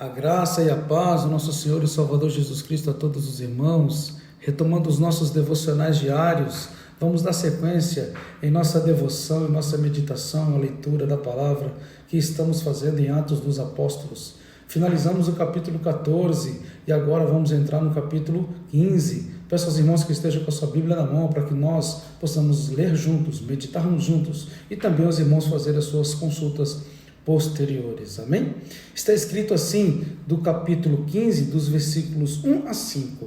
A graça e a paz do nosso Senhor e Salvador Jesus Cristo a todos os irmãos. Retomando os nossos devocionais diários, vamos dar sequência em nossa devoção, em nossa meditação, a leitura da palavra que estamos fazendo em Atos dos Apóstolos. Finalizamos o capítulo 14 e agora vamos entrar no capítulo 15. Peço aos irmãos que estejam com a sua Bíblia na mão para que nós possamos ler juntos, meditarmos juntos e também os irmãos fazerem as suas consultas posteriores, amém? Está escrito assim, do capítulo 15, dos versículos 1 a 5.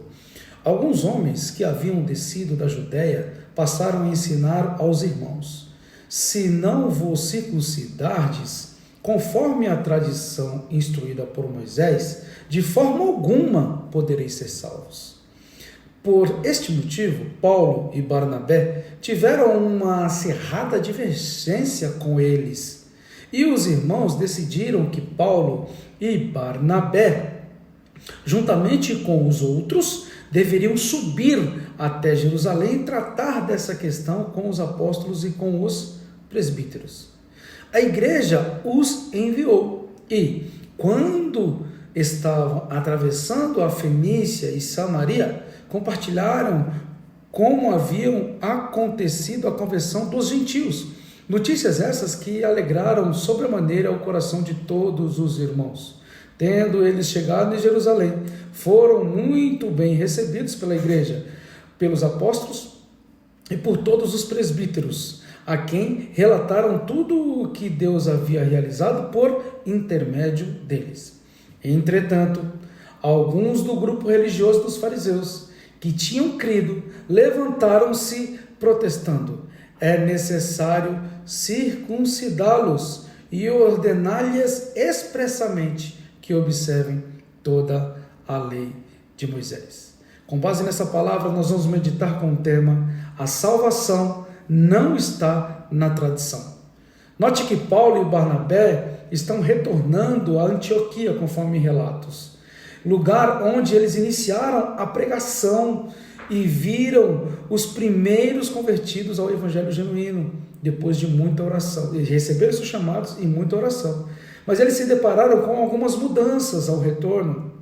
Alguns homens que haviam descido da Judéia passaram a ensinar aos irmãos: se não vos circuncidardes, conforme a tradição instruída por Moisés, de forma alguma podereis ser salvos. Por este motivo, Paulo e Barnabé tiveram uma acirrada divergência com eles. E os irmãos decidiram que Paulo e Barnabé, juntamente com os outros, deveriam subir até Jerusalém e tratar dessa questão com os apóstolos e com os presbíteros. A igreja os enviou e, quando estavam atravessando a Fenícia e Samaria, compartilharam como haviam acontecido a conversão dos gentios. Notícias essas que alegraram sobremaneira o coração de todos os irmãos. Tendo eles chegado em Jerusalém, foram muito bem recebidos pela igreja, pelos apóstolos e por todos os presbíteros, a quem relataram tudo o que Deus havia realizado por intermédio deles. Entretanto, alguns do grupo religioso dos fariseus, que tinham crido, levantaram-se protestando: é necessário circuncidá-los e ordenar-lhes expressamente que observem toda a lei de Moisés. Com base nessa palavra, nós vamos meditar com o tema: a salvação não está na tradição. Note que Paulo e Barnabé estão retornando a Antioquia, conforme relatos, lugar onde eles iniciaram a pregação e viram os primeiros convertidos ao evangelho genuíno, depois de muita oração. Eles receberam seus chamados e muita oração. Mas eles se depararam com algumas mudanças ao retorno,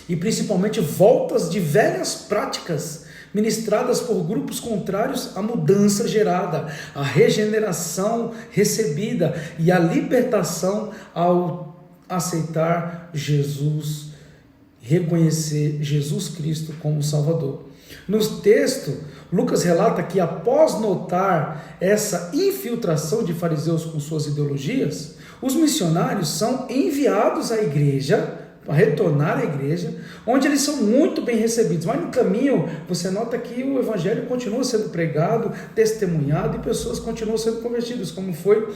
e principalmente voltas de velhas práticas ministradas por grupos contrários à mudança gerada, à regeneração recebida e à libertação ao aceitar Jesus, reconhecer Jesus Cristo como Salvador. No texto, Lucas relata que após notar essa infiltração de fariseus com suas ideologias, os missionários são enviados à igreja, para retornar à igreja, onde eles são muito bem recebidos. Mas no caminho, você nota que o evangelho continua sendo pregado, testemunhado, e pessoas continuam sendo convertidas, como foi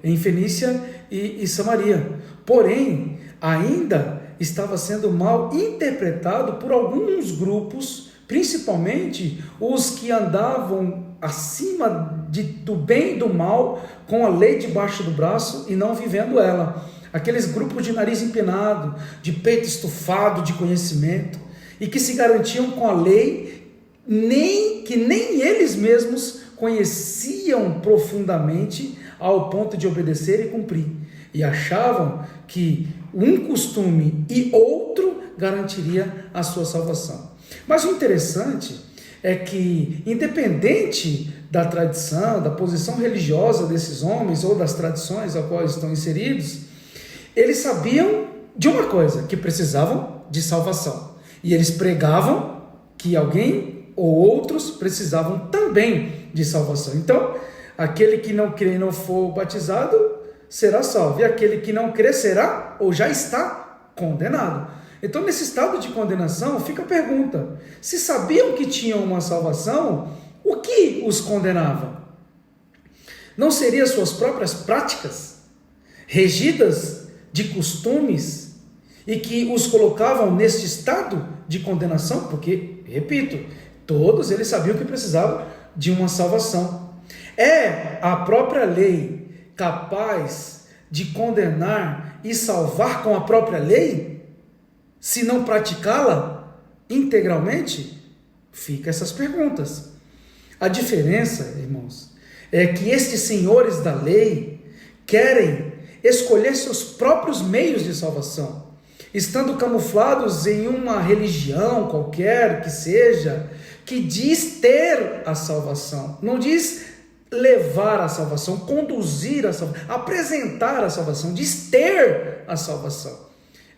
em Fenícia e Samaria. Porém, ainda estava sendo mal interpretado por alguns grupos, principalmente os que andavam acima do bem e do mal, com a lei debaixo do braço e não vivendo ela. Aqueles grupos de nariz empinado, de peito estufado de conhecimento, e que se garantiam com a lei, que nem eles mesmos conheciam profundamente ao ponto de obedecer e cumprir. E achavam que um costume e outro garantiria a sua salvação. Mas o interessante é que, independente da tradição, da posição religiosa desses homens ou das tradições a quais estão inseridos, eles sabiam de uma coisa, que precisavam de salvação. E eles pregavam que alguém ou outros precisavam também de salvação. Então, aquele que não crê e não for batizado será salvo, e aquele que não crê será ou já está condenado. Então, nesse estado de condenação, fica a pergunta: se sabiam que tinham uma salvação, o que os condenava? Não seriam suas próprias práticas, regidas de costumes, e que os colocavam neste estado de condenação? Porque, repito, todos eles sabiam que precisavam de uma salvação. É a própria lei capaz de condenar e salvar com a própria lei, se não praticá-la integralmente? Fica essas perguntas. A diferença, irmãos, é que estes senhores da lei querem escolher seus próprios meios de salvação, estando camuflados em uma religião qualquer que seja, que diz ter a salvação, não diz levar a salvação, conduzir a salvação, apresentar a salvação, diz ter a salvação.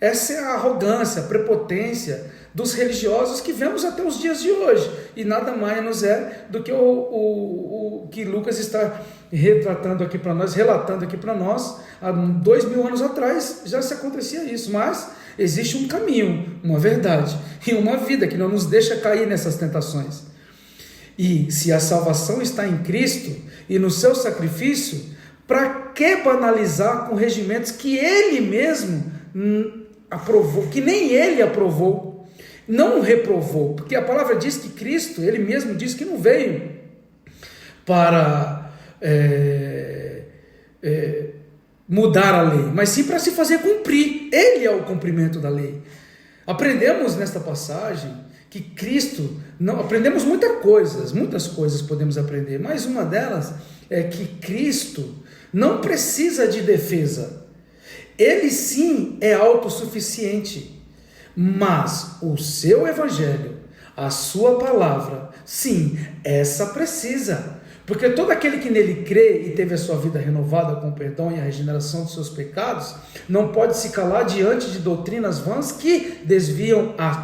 Essa é a arrogância, a prepotência dos religiosos que vemos até os dias de hoje, e nada mais é do que o que Lucas está relatando aqui para nós. Há 2000 anos atrás já se acontecia isso, mas existe um caminho, uma verdade e uma vida que não nos deixa cair nessas tentações. E se a salvação está em Cristo e no seu sacrifício, para que banalizar com regimentos que Ele mesmo aprovou, que nem Ele aprovou, não reprovou? Porque a palavra diz que Cristo, Ele mesmo diz que não veio para mudar a lei, mas sim para se fazer cumprir. Ele é o cumprimento da lei. Aprendemos nesta passagem que Cristo, não aprendemos muitas coisas podemos aprender, mas uma delas é que Cristo não precisa de defesa. Ele sim é autossuficiente, mas o seu evangelho, a sua palavra, sim, essa precisa. Porque todo aquele que nele crê e teve a sua vida renovada com o perdão e a regeneração dos seus pecados, não pode se calar diante de doutrinas vãs que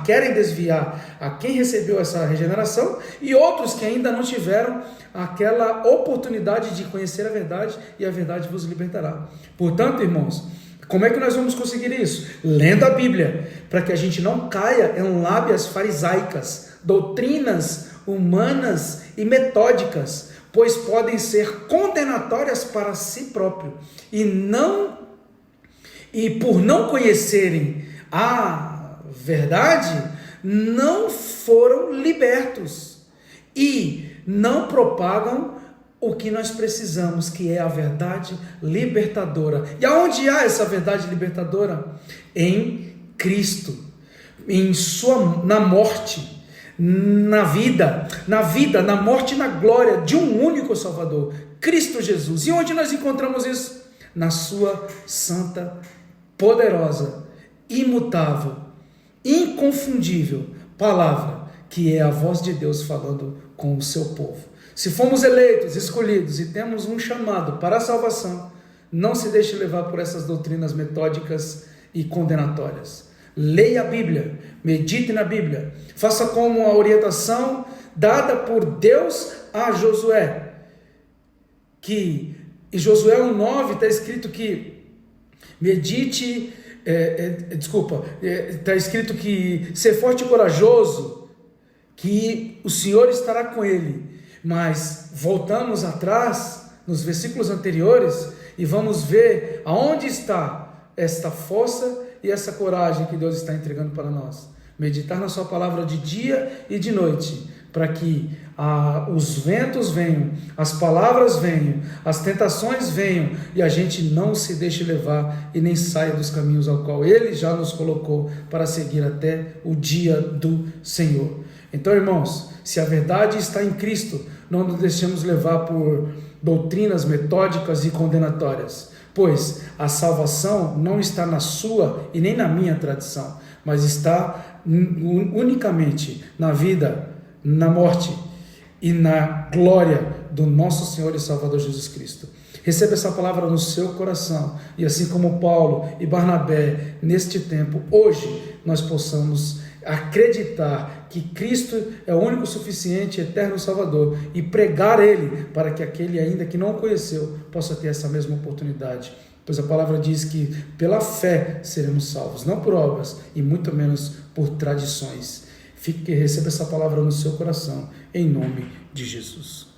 querem desviar a quem recebeu essa regeneração e outros que ainda não tiveram aquela oportunidade de conhecer a verdade, e a verdade vos libertará. Portanto, irmãos, como é que nós vamos conseguir isso? Lendo a Bíblia, para que a gente não caia em lábias farisaicas, doutrinas humanas e metódicas, pois podem ser condenatórias para si próprio, e por não conhecerem a verdade, não foram libertos e não propagam o que nós precisamos, que é a verdade libertadora. E aonde há essa verdade libertadora? Em Cristo, na morte, na vida, na morte e na glória de um único Salvador, Cristo Jesus. E onde nós encontramos isso? Na sua santa, poderosa, imutável, inconfundível palavra, que é a voz de Deus falando com o seu povo. Se fomos eleitos, escolhidos e temos um chamado para a salvação, não se deixe levar por essas doutrinas metódicas e condenatórias. Leia a Bíblia, medite na Bíblia, faça como a orientação dada por Deus a Josué, que em Josué 1:9 está escrito que está escrito que ser forte e corajoso, que o Senhor estará com ele. Mas voltamos atrás, nos versículos anteriores, e vamos ver aonde está esta força e essa coragem que Deus está entregando para nós. Meditar na sua palavra de dia e de noite, para que os ventos venham, as palavras venham, as tentações venham, e a gente não se deixe levar e nem saia dos caminhos ao qual Ele já nos colocou para seguir até o dia do Senhor. Então, irmãos, se a verdade está em Cristo, não nos deixemos levar por doutrinas metódicas e condenatórias, pois a salvação não está na sua e nem na minha tradição, mas está unicamente na vida, na morte e na glória do nosso Senhor e Salvador Jesus Cristo. Receba essa palavra no seu coração, e assim como Paulo e Barnabé, neste tempo, hoje, nós possamos acreditar que Cristo é o único suficiente, eterno Salvador, e pregar Ele, para que aquele ainda que não o conheceu, possa ter essa mesma oportunidade. Pois a palavra diz que pela fé seremos salvos, não por obras, e muito menos por tradições. Receba essa palavra no seu coração, em nome de Jesus.